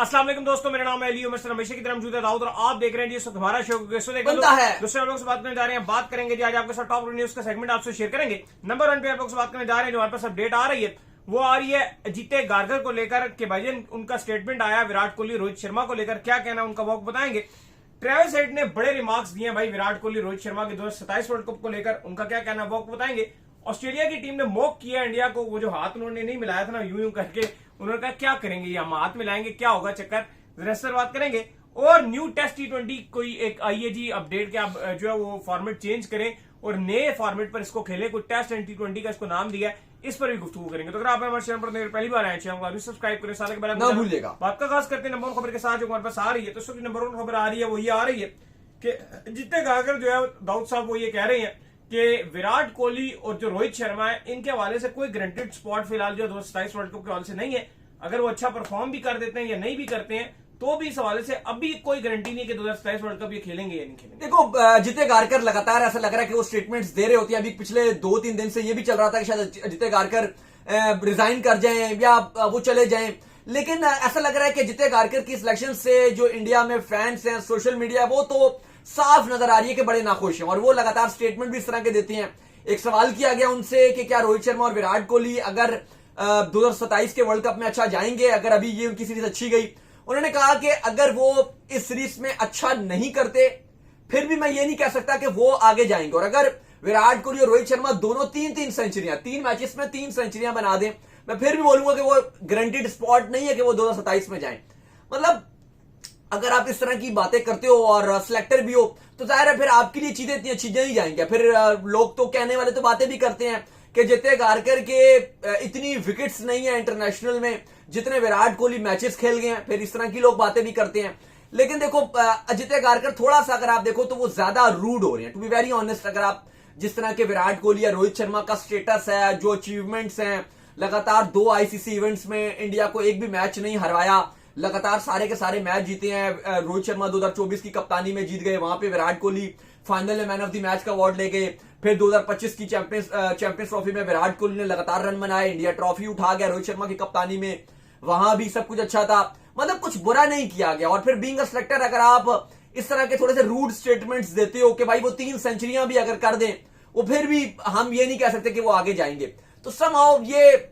अस्सलाम वालेकुम दोस्तों, मेरा नाम है अली उमर सर, हमेशा की तरह मौजूद है दाऊद और आप देख रहे हैं जी हमारा शो बनता है। दूसरे लोगों से बात करने जा रहे हैं। बात करेंगे जी आज आपके साथ टॉप न्यूज का सेगमेंट आपसे शेयर करेंगे। नंबर 1 पे आप लोग से बात करने जा रहे हैं, जो हमारे पास अपडेट आ रही है वो आ रही है जीते गारकर को लेकर के भाईजान उनका स्टेटमेंट आया विराट कोहली रोहित शर्मा को लेकर, क्या कहना उनका वो बताएंगे। ट्रेविस हेड ने बड़े रिमार्क्स दिए हैं भाई विराट कोहली रोहित शर्मा के 2027 वर्ल्ड कप को लेकर, उनका क्या कहना वो बताएंगे। ऑस्ट्रेलिया की टीम ने मॉक किया इंडिया को, वो जो हाथ उन्होंने नहीं मिलाया था ना यूं यूं करके, उन्होंने कहा क्या करेंगे ये हम हाथ मिलाएंगे, क्या होगा चक्कर, रेस्टर बात करेंगे। और न्यू टेस्ट T20 कोई एक आई है जी अपडेट के, आप जो है वो फॉर्मेट चेंज करें और नए फॉर्मेट पर इसको खेले, कोई टेस्ट एंड T20 का इसको नाम दिया है, इस पर भी गुफ्तगू करेंगे। तो अगर आप हमारे चैनल पर पहली बार आए चैनल को सब्सक्राइब करें, साल के बारे में भूलिएगा। बात का खास करते हैं नंबर 1 खबर के साथ जो हमारे पास आ रही है। तो नंबर 1 खबर आ रही है वो ये आ रही है कि जितने गाकर जो है दाऊद साहब वो ये कह रहे हैं कि विराट कोहली और जो रोहित शर्मा है इनके हवाले से कोई गारंटेड स्पॉट फिलहाल जो 2027 वर्ल्ड कप के हवाले से नहीं है। अगर वो अच्छा परफॉर्म भी कर देते हैं या नहीं भी करते हैं तो भी इस हवाले से अभी कोई गारंटी नहीं कि 2027 वर्ल्ड कप ये खेलेंगे या नहीं खेलेंगे। देखो जिते गारकर लगातार ऐसा लग रहा है कि वो स्टेटमेंट्स दे रहे होते हैं। अभी पिछले 2-3 दिन से ये भी चल रहा था कि शायद जिते गारकर रिजाइन कर जाएं या वो चले जाएं, लेकिन ऐसा लग रहा है कि जिते गारकर की सिलेक्शन से जो इंडिया में फैंस हैं, सोशल मीडिया, वो तो साफ नजर आ रही है कि बड़े नाखुश हैं और वो लगातार स्टेटमेंट भी इस तरह के देती हैं। एक सवाल किया गया उनसे कि क्या रोहित शर्मा और विराट कोहली अगर 2027 के वर्ल्ड कप में अच्छा जाएंगे, अगर अभी ये उनकी सीरीज अच्छी गई, उन्होंने कहा कि अगर वो इस सीरीज में अच्छा नहीं करते फिर भी मैं ये नहीं कह सकता कि वो आगे जाएंगे। और अगर विराट कोहली और रोहित शर्मा दोनों 3-3 सेंचुरियां 3 मैचेस में 3 सेंचुरियां बना दें, मैं फिर भी बोलूंगा कि वो गारंटेड स्पॉट नहीं है कि वो 2027 में जाएं। मतलब अगर आप इस तरह की बातें करते हो और सिलेक्टर भी हो तो जाहिर है फिर आपके लिए चीजें इतनी अच्छी नहीं जाएंगे। फिर लोग तो कहने वाले तो बातें भी करते हैं कि जिते गारकर के इतनी विकेट्स नहीं है इंटरनेशनल में जितने विराट कोहली मैचेस खेल गए हैं, फिर इस तरह की लोग बातें भी करते हैं। लेकिन देखो अजित गारकर थोड़ा सा अगर आप देखो तो वो ज्यादा रूड हो रहे हैं, टू बी वेरी ऑनेस्ट। अगर आप जिस तरह के विराट कोहली या रोहित शर्मा का स्टेटस है, जो अचीवमेंट्स हैं, लगातार 2 आईसीसी इवेंट्स में इंडिया को एक भी मैच नहीं हरवाया, लगातार सारे के सारे मैच जीते हैं। रोहित शर्मा 2024 की कप्तानी में जीत गए, वहां पे विराट कोहली फाइनल में मैन ऑफ द मैच का अवार्ड ले गए। फिर 2025 की चैंपियंस ट्रॉफी में विराट कोहली ने लगातार रन बनाए, इंडिया ट्रॉफी उठा गया रोहित शर्मा की कप्तानी में, वहां भी सब कुछ अच्छा था, मतलब कुछ बुरा नहीं किया गया। और फिर बीइंग अ सिलेक्टर अगर आप इस तरह के थोड़े से रूड स्टेटमेंट्स देते हो कि भाई वो 3 सेंचुरियां भी अगर कर दें वो फिर भी हम ये नहीं कह सकते कि वो आगे जाएंगे, तो समहाउ ये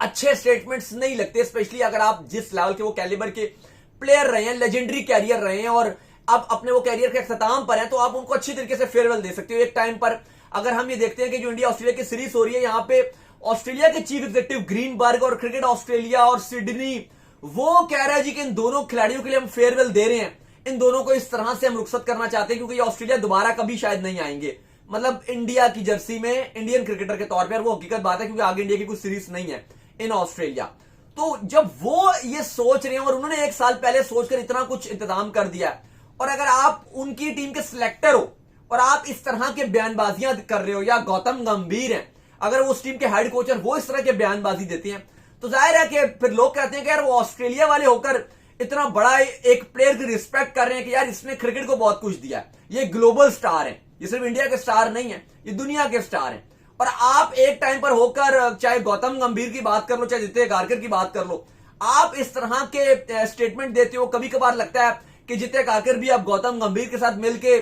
अच्छे स्टेटमेंट्स नहीं लगते, स्पेशली अगर आप जिस लेवल के वो कैलिबर के प्लेयर रहे हैं, लेजेंडरी कैरियर रहे हैं और अब अपने वो कैरियर के अख्ताम पर हैं, तो आप उनको अच्छी तरीके से फेयरवेल दे सकते हो। एक टाइम पर अगर हम ये देखते हैं कि जो इंडिया ऑस्ट्रेलिया की सीरीज हो रही है, यहां पे ऑस्ट्रेलिया के चीफ एग्जीक्यूटिव ग्रीनबर्ग और क्रिकेट ऑस्ट्रेलिया और सिडनी वो कह रहा है जी कि इन दोनों खिलाड़ियों के लिए हम फेयरवेल दे रहे हैं, इन दोनों को इस तरह से हम रुखसत करना चाहते हैं क्योंकि ये ऑस्ट्रेलिया दोबारा कभी शायद नहीं आएंगे, मतलब इंडिया की जर्सी में इंडियन क्रिकेटर के तौर पर। वो हकीकत बात है क्योंकि आगे इंडिया की कोई सीरीज नहीं है इन ऑस्ट्रेलिया। तो जब वो ये सोच रहे हैं और उन्होंने 1 साल पहले सोचकर इतना कुछ इंतजाम कर दिया है, और अगर आप उनकी टीम के सिलेक्टर हो और आप इस तरह के बयानबाजियां कर रहे हो, या गौतम गंभीर हैं अगर वो उस टीम के हेड कोच और वो इस तरह के बयानबाजी देते हैं, तो जाहिर है कि फिर लोग कहते हैं कि यार वो ऑस्ट्रेलिया वाले होकर इतना बड़ा एक प्लेयर की रिस्पेक्ट कर रहे हैं कि यार इसने क्रिकेट को बहुत कुछ दिया है, ये ग्लोबल स्टार है, ये सिर्फ इंडिया के स्टार नहीं है, ये दुनिया के स्टार हैं। और आप एक टाइम पर होकर चाहे गौतम गंभीर की बात कर लो चाहे जिते गारकर की बात कर लो, आप इस तरह के स्टेटमेंट देते हो। कभी कभार लगता है कि जिते गारकर भी अब गौतम गंभीर के साथ मिलके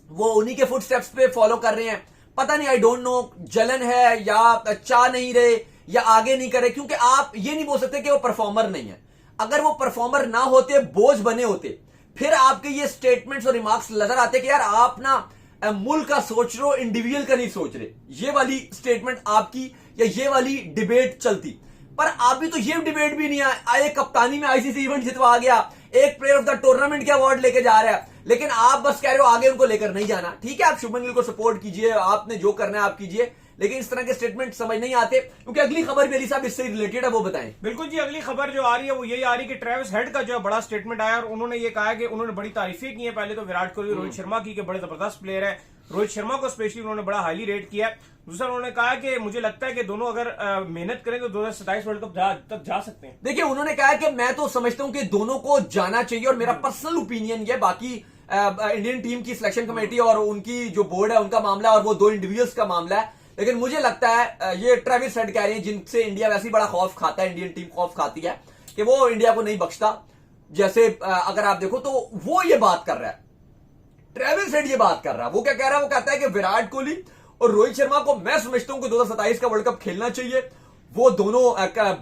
वो उन्हीं के फुटस्टेप्स पे फॉलो कर रहे हैं, पता नहीं, आई डोंट नो, जलन है या चाह नहीं रहे या आगे नहीं करे, क्योंकि आप ये नहीं बोल सकते कि वो परफॉर्मर नहीं है। अगर वो परफॉर्मर ना होते, बोझ बने होते, फिर आपके ये स्टेटमेंट्स और रिमार्क्स नजर आते कि यार आप ना मुल्क का सोच रहे हो, इंडिविजुअल का नहीं सोच रहे। ये वाली स्टेटमेंट आपकी या ये वाली डिबेट चलती, पर अभी तो ये डिबेट भी नहीं आए, कप्तानी में आईसीसी इवेंट जितवा गया, एक प्लेयर ऑफ द टूर्नामेंट के अवार्ड लेके जा रहा है, लेकिन आप बस कह रहे हो आगे उनको लेकर नहीं जाना। ठीक है, आप शुभमन गिल को सपोर्ट कीजिए, आपने जो करना है आप कीजिए, लेकिन इस तरह के स्टेटमेंट समझ नहीं आते। क्योंकि अगली खबर भी अली साहब इससे रिलेटेड है, वो बताएं। बिल्कुल जी, अगली खबर जो आ रही है वो यही आ रही है कि ट्रेविस हेड का जो बड़ा स्टेटमेंट आया और उन्होंने ये कहा कि उन्होंने बड़ी तारीफें की हैं, पहले तो विराट कोहली रोहित शर्मा की कि बड़े जबरदस्त प्लेयर है, रोहित शर्मा को स्पेशली उन्होंने बड़ा हाईली रेट किया है। दूसरा उन्होंने कहा कि मुझे लगता है कि दोनों अगर मेहनत करें तो 2027 वर्ल्ड कप तक जा सकते हैं। देखिए उन्होंने कहा कि मैं तो समझता हूं कि दोनों को जाना चाहिए और मेरा पर्सनल ओपिनियन ये, बाकी इंडियन टीम की सिलेक्शन कमेटी और उनकी जो बोर्ड है उनका मामला है और वो 2 इंडिविजुअल्स का मामला है, लेकिन मुझे लगता है ये ट्रेविस हेड कह रहे हैं जिनसे इंडिया वैसे ही बड़ा खौफ खाता है, इंडियन टीम खौफ खाती है कि वो इंडिया को नहीं बख्शता, जैसे अगर आप देखो तो वो ये बात कर रहा है, ट्रेविस हेड ये बात कर रहा है। वो क्या कह रहा है? वो कहता है कि विराट कोहली और रोहित शर्मा को मैं समझता हूं कि 2027 का वर्ल्ड कप खेलना चाहिए। वो दोनों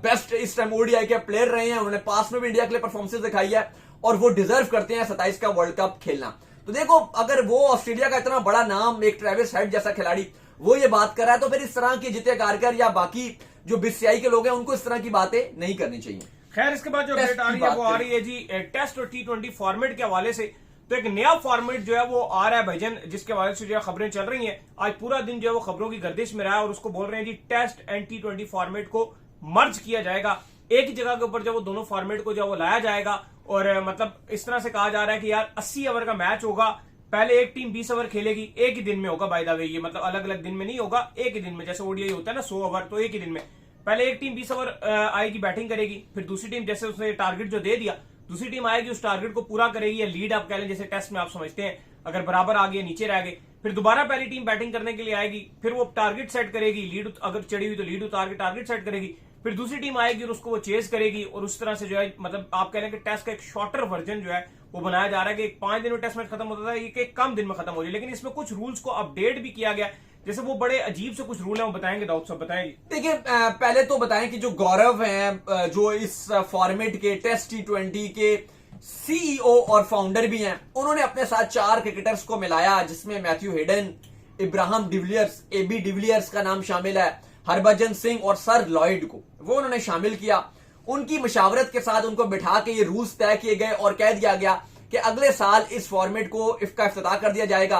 बेस्ट इस टाइम ओडीआई के प्लेयर रहे हैं, उन्होंने पास में भी इंडिया के लिए परफॉर्मेंस दिखाई है और वो डिजर्व करते हैं 27 का वर्ल्ड कप खेलना। तो देखो, अगर वो ऑस्ट्रेलिया का इतना बड़ा नाम, एक ट्रेविस हेड जैसा खिलाड़ी, वो ये बात कर रहा है, तो फिर इस तरह के जिते गारकर या बाकी जो बीसीसीआई के लोग हैं उनको इस तरह की बातें नहीं करनी चाहिए। खैर, इसके बाद जो अपडेट आ रही है वो आ रही है जी टेस्ट और T20 फॉर्मेट के हवाले से। तो एक नया फॉर्मेट जो है वो आ रहा है भाईजान, जिसके हवाले से जो है खबरें चल रही हैं। आज पूरा दिन जो है वो खबरों की गर्दिश में रहा है और उसको बोल रहे हैं जी टेस्ट एंड T20 फॉर्मेट को मर्ज किया जाएगा, एक ही जगह के ऊपर जो वो दोनों फॉर्मेट को जो वो लाया जाएगा। और मतलब इस तरह से कहा जा रहा है कि यार 80 ओवर का मैच होगा, पहले एक टीम 20 ओवर खेलेगी, एक ही दिन में होगा। बाय द वे ये मतलब अलग अलग दिन में नहीं होगा, एक ही दिन में। जैसे ओडीआई होता है ना 100 ओवर, तो एक ही दिन में पहले एक टीम 20 ओवर आएगी, बैटिंग करेगी, फिर दूसरी टीम जैसे उसने टारगेट जो दे दिया, दूसरी टीम आएगी उस टारगेट को पूरा करेगी, या लीड आप कह लें जैसे टेस्ट में आप समझते हैं, अगर बराबर आ गए नीचे रह गए, फिर दोबारा पहली टीम बैटिंग करने के लिए आएगी, फिर वो टारगेट सेट करेगी, लीड अगर चढ़ी हुई तो लीड उतार के टारगेट सेट करेगी, फिर दूसरी टीम आएगी और उसको वो चेस करेगी। और उस तरह से जो है मतलब आप कह लें कि टेस्ट का एक शॉर्टर वर्जन जो है वो बनाया जा रहा है कि 5 दिन में टेस्ट मैच खत्म होता था, ये कम दिन में खत्म हो जाए। लेकिन इसमें कुछ रूल्स को अपडेट भी किया गया, जैसे वो बड़े अजीब से कुछ रूल है, वो बताएंगे दाऊद साहब, बताएंगे। देखिए, पहले तो बताएं कि जो गौरव हैं, जो इस फॉर्मेट के टेस्ट T20 के सीईओ और फाउंडर भी हैं, उन्होंने अपने साथ 4 क्रिकेटर्स को मिलाया, जिसमें Matthew Hayden, Ibrahim de Villiers, AB de Villiers का नाम शामिल है, हरभजन सिंह और सर लॉयड को वो उन्होंने शामिल किया। उनकी मशावरत के साथ उनको बिठा के ये रूल्स तय किए गए और कह दिया गया कि अगले साल इस फॉर्मेट को इसका इफ्तिताह कर दिया जाएगा।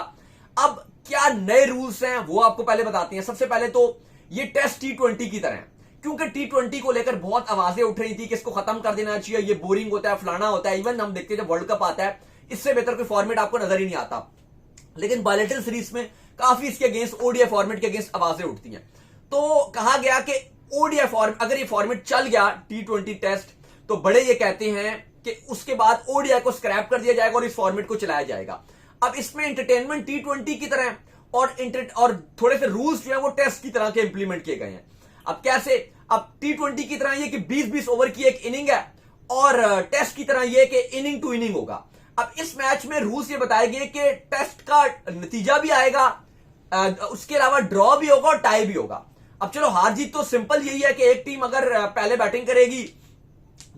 अब क्या नए रूल्स हैं वो आपको पहले बताते हैं। सबसे पहले तो ये टेस्ट T20 की तरह है, क्योंकि T20 को लेकर बहुत आवाजें उठ रही थी कि इसको खत्म कर देना चाहिए, ये बोरिंग होता है, फलाना होता है। इवन हम देखते हैं जब वर्ल्ड कप आता है, इससे बेहतर कोई फॉर्मेट आपको नजर ही नहीं आता। लेकिन बायलैटरल सीरीज में काफी इसके अगेंस्ट, ओडीआई फॉर्मेट के अगेंस्ट आवाजें उठती हैं। तो कहा गया कि ओडीआई फॉर्मेट, अगर ये फॉर्मेट चल गया T20 टेस्ट, तो बड़े ये कहते हैं कि उसके बाद ओडीआई को स्क्रैप कर दिया जाएगा और इस फॉर्मेट को चलाया जाएगा। अब इसमें एंटरटेनमेंट T20 की तरह और थोड़े से रूल्स जो है वो टेस्ट की तरह के इंप्लीमेंट किए गए हैं। अब कैसे? अब T20 की तरह ये कि 20-20 ओवर की एक इनिंग है और टेस्ट की तरह ये कि इनिंग टू इनिंग होगा। अब इस मैच में रूल्स ये बताए गए कि टेस्ट का नतीजा भी आएगा, उसके अलावा ड्रॉ भी होगा और टाई भी होगा। अब चलो, हार जीत तो सिंपल यही है कि एक टीम अगर पहले बैटिंग करेगी,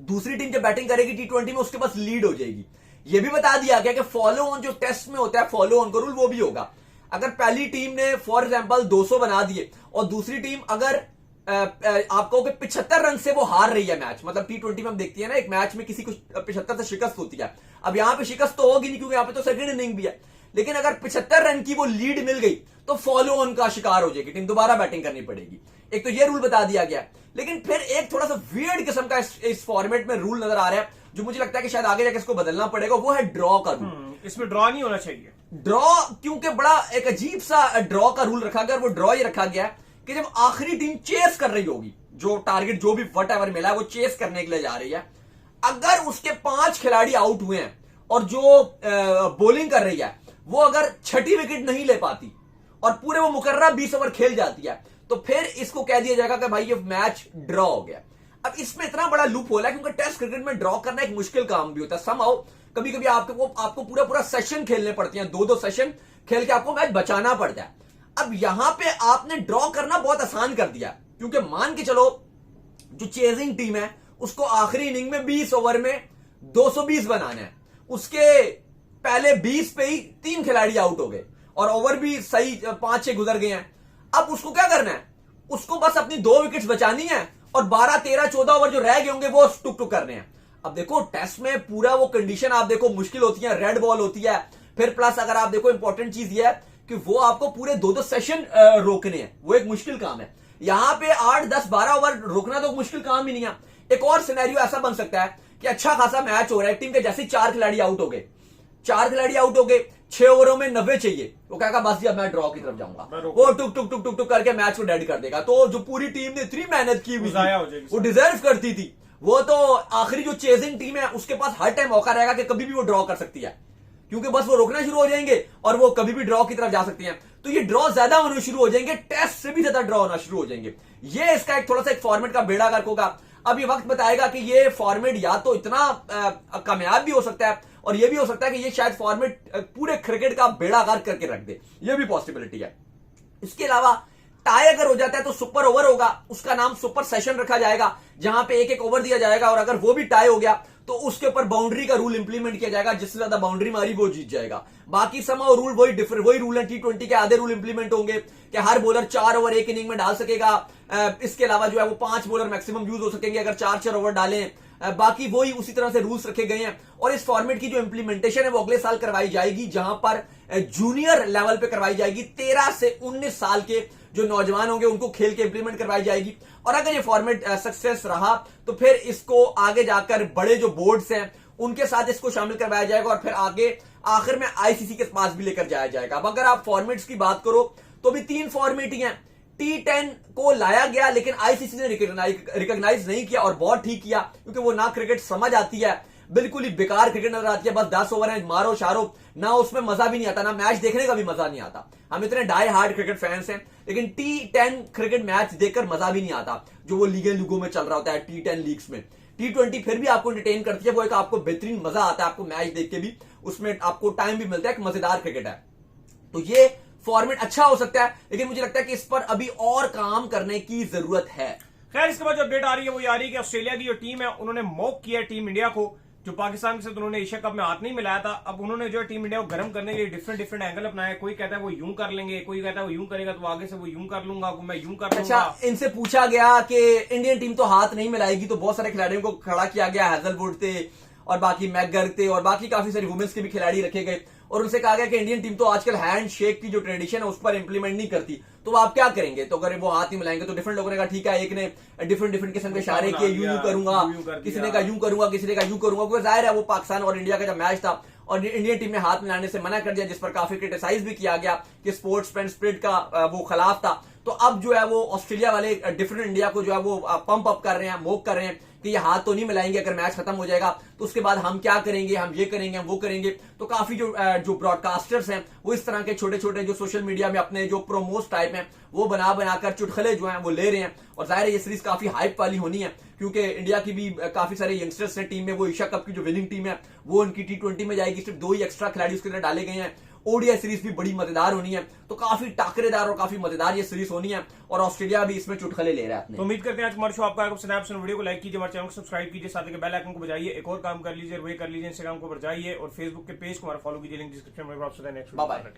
दूसरी टीम जब बैटिंग करेगी T20 में, उसके पास लीड हो जाएगी। यह भी बता दिया गया कि फॉलो ऑन जो टेस्ट में होता है, फॉलो ऑन का रूल वो भी होगा। अगर पहली टीम ने फॉर एग्जांपल 200 बना दिए और दूसरी टीम अगर आपको 75 रन से वो हार रही है मैच, मतलब T20 में हम देखते हैं ना, एक मैच में किसी को 75 से शिकस्त होती है। अब यहां पे शिकस्त तो होगी नहीं, क्योंकि यहां पे तो सेकंड इनिंग भी है। लेकिन अगर 75 रन की वो लीड मिल गई तो फॉलो ऑन का शिकार हो जाएगी, टीम दोबारा बैटिंग करनी पड़ेगी। एक तो ये रूल बता दिया गया। लेकिन फिर एक थोड़ा सा वियर्ड किस्म का इस फॉर्मेट में रूल नजर आ रहा है, जो मुझे लगता है कि शायद आगे जाके इसको बदलना पड़ेगा। वो है ड्रॉ का रूल। इसमें ड्रॉ नहीं होना चाहिए। ड्रॉ, क्योंकि बड़ा एक अजीब सा ड्रॉ का रूल रखा गया, और वो ड्रॉ ये रखा गया कि जब आखिरी टीम चेस कर रही होगी, जो टारगेट जो भी वट एवर मिला है वो चेस करने के लिए जा रही है, अगर उसके 5 खिलाड़ी आउट हुए हैं और जो बॉलिंग कर रही है वो अगर छठी विकेट नहीं ले पाती और पूरे वो मुकर्ररा 20 ओवर खेल जाती है, तो फिर इसको कह दिया जाएगा कि भाई ये मैच ड्रॉ हो गया। अब इसमें इतना बड़ा लूप होल है, क्योंकि टेस्ट क्रिकेट में ड्रॉ करना एक मुश्किल काम भी होता है। समहाउ कभी कभी आपको पूरा पूरा सेशन खेलने पड़ते हैं, 2-2 सेशन खेल के आपको मैच बचाना पड़ता है। अब यहां पे आपने ड्रॉ करना बहुत आसान कर दिया, क्योंकि मान के चलो जो चेजिंग टीम है उसको आखिरी इनिंग में 20 ओवर में 220 बनाना है, उसके पहले 20 पे ही 3 खिलाड़ी आउट हो गए और ओवर भी सही 5-6 गुजर गए हैं। अब उसको क्या करना है? उसको बस अपनी 2 विकेट्स बचानी है और 12, 13, 14 ओवर जो रह गए होंगे वो टुक टुक करने हैं। अब देखो, टेस्ट में पूरा वो कंडीशन आप देखो मुश्किल होती है, रेड बॉल होती है, फिर प्लस अगर आप देखो इंपॉर्टेंट चीज ये है कि वो आपको पूरे 2-2 सेशन रोकने हैं, वो एक मुश्किल काम है। यहां पे 8, 10, 12 ओवर रोकना तो मुश्किल काम ही नहीं है। एक और सिनेरियो ऐसा बन सकता है कि अच्छा खासा मैच हो रहा है, टीम के जैसे 4 खिलाड़ी आउट हो गए, 4 खिलाड़ी आउट हो गए, 6 ओवरों में 90 चाहिए, वो कहेगा बस जी अब मैं ड्रॉ की तरफ जाऊंगा, वो टुक टुक टुक टुक टुक करके मैच को डेड कर देगा। तो जो पूरी टीम ने इतनी मेहनत की हुई वो डिजर्व करती थी, वो तो आखिरी जो चेजिंग टीम है उसके पास हर टाइम मौका रहेगा कि कभी भी वो ड्रॉ कर सकती है, क्योंकि बस वो रोकना शुरू हो जाएंगे और वो कभी भी ड्रॉ की तरफ जा सकती हैं। तो ये ड्रॉ ज्यादा होने शुरू हो जाएंगे, टेस्ट से भी ज्यादा ड्रॉ होना शुरू हो जाएंगे। ये इसका एक थोड़ा सा एक फॉर्मेट का बेड़ा गर्क होगा। अब ये वक्त बताएगा कि ये फॉर्मेट या तो इतना कामयाब भी हो सकता है और ये भी हो सकता है कि ये शायद फॉर्मेट पूरे क्रिकेट का बेड़ा गर्क करके रख दे, ये भी पॉसिबिलिटी है। इसके अलावा टाई अगर हो जाता है तो सुपर ओवर होगा, उसका नाम सुपर सेशन रखा जाएगा, जहां पे एक एक ओवर दिया जाएगा और अगर वो भी टाई हो गया तो उसके ऊपर बाउंड्री का रूल इंप्लीमेंट किया जाएगा, जिससे ज्यादा बाउंड्री मारी वो जीत जाएगा। बाकी समाओ रूल वही रूल है T20 के, आधे रूल इंप्लीमेंट होंगे कि हर बॉलर 4 ओवर एक इनिंग में डाल सकेगा। इसके अलावा जो है वो 5 बॉलर मैक्सिमम यूज हो सकेंगे अगर 4 ओवर डालें। बाकी वही उसी तरह से रूल्स रखे गए हैं और इस फॉर्मेट की जो इंप्लीमेंटेशन है वो अगले साल करवाई जाएगी, जहां पर जूनियर लेवल पे करवाई जाएगी। 13 से 19 साल के जो नौजवान होंगे उनको खेल के इंप्लीमेंट करवाई जाएगी और अगर ये फॉर्मेट सक्सेस रहा तो फिर इसको आगे जाकर बड़े जो बोर्ड्स हैं उनके साथ इसको शामिल करवाया जाएगा और फिर आगे आखिर में आईसीसी के पास भी लेकर जाया जाएगा। अब अगर आप फॉर्मेट्स की बात करो तो भी 3 फॉर्मेट ही हैं। T10 को लाया गया लेकिन आईसीसी ने रिकॉग्नाइज नहीं किया और बहुत ठीक किया, क्योंकि वो ना क्रिकेट समझ आती है, बिल्कुल ही बेकार क्रिकेट नजर आती है। बस 10 ओवर है, मारो शारो, ना उसमें मजा भी नहीं आता, ना मैच देखने का भी मजा नहीं आता। हम इतने डाई हार्ड क्रिकेट फैंस हैं लेकिन T10 क्रिकेट मैच देखकर मजा भी नहीं आता जो वो लीगों में चल रहा होता है T10 लीग्स में। T20 फिर भी आपको एंटरटेन करती है, वो एक आपको बेहतरीन मजा आता है, आपको मैच देख के भी उसमें आपको टाइम भी मिलता है, एक मजेदार क्रिकेट है। तो ये फॉर्मेट अच्छा हो सकता है लेकिन मुझे लगता है कि इस पर अभी और काम करने की जरूरत है। खैर, इसके बाद जो अपडेट आ रही है वो ये आ रही है कि ऑस्ट्रेलिया की जो टीम है उन्होंने मॉक किया टीम इंडिया को, जो पाकिस्तान के साथ उन्होंने एशिया कप में हाथ नहीं मिलाया था। अब उन्होंने जो टीम इंडिया को गर्म करने के लिए डिफरेंट एंगल अपनाया। कोई कहता है वो यूं कर लेंगे, कोई कहता है वो यूं करेगा तो आगे से वो यूं कर लूंगा, मैं यूं कर लूंगा। अच्छा, इनसे पूछा गया कि इंडियन टीम तो हाथ नहीं मिलाएगी, तो बहुत सारे खिलाड़ियों को खड़ा किया गया, हैजलवुड थे और बाकी मैकगर थे और बाकी काफी सारी वुमेन्स के भी खिलाड़ी रखे गए और उनसे कहा गया कि इंडियन टीम तो आजकल हैंड शेक की जो ट्रेडिशन है उस पर इंप्लीमेंट नहीं करती, तो आप क्या करेंगे? तो अगर वो हाथ नहीं मिलाएंगे तो डिफरेंट लोगों ने कहा ठीक है, एक ने डिफरेंट किस्म के इशारे किए, यूं करूंगा, किसी ने कहा यूं करूंगा, किसी ने कहा यूं करूंगा, क्योंकि जाहिर है वो पाकिस्तान और इंडिया का जब मैच था और इंडियन टीम ने हाथ मिलाने से मना कर दिया, जिस पर काफी क्रिटिसाइज भी किया गया कि स्पोर्ट्समैन स्पिरिट का वो खिलाफ था। तो अब जो है वो ऑस्ट्रेलिया वाले डिफरेंट इंडिया को जो है वो पंप अप कर रहे हैं, मोक कर रहे हैं कि ये हाथ तो नहीं मिलाएंगे, अगर मैच खत्म हो जाएगा तो उसके बाद हम क्या करेंगे, हम ये करेंगे, हम वो करेंगे। तो काफी जो ब्रॉडकास्टर्स हैं वो इस तरह के छोटे छोटे जो सोशल मीडिया में अपने जो प्रोमोस टाइप हैं वो बनाकर चुटकुले जो हैं वो ले रहे हैं और जाहिर है ये सीरीज काफी हाइप वाली होनी है, क्योंकि इंडिया की भी काफी सारे यंगस्टर्स हैं टीम में। वो एशिया कप की जो विनिंग टीम है वो उनकी T20 में जाएगी, सिर्फ 2 ही एक्स्ट्रा खिलाड़ी उसके अंदर डाले गए हैं। ओडीआई सीरीज भी बड़ी मजेदार होनी है, तो काफी टाकरेदार और काफी मजेदार ये सीरीज होनी है और ऑस्ट्रेलिया भी इसमें चुटकुले ले रहा है अपने। तो उम्मीद करते हैं आज हमारे शो आपका वीडियो को लाइक कीजिए, हमारे चैनल को सब्सक्राइब कीजिए, साथ ही बेल आइकन को बजाइए, एक और काम कर लीजिए, वही कर लीजिए, इंस्टाग्राम को बजाइए और फेसबुक के पेज को हमारा फॉलो कीजिए, लिंक डिस्क्रिप्शन में। आपसे नेक्स्ट बाय बाय।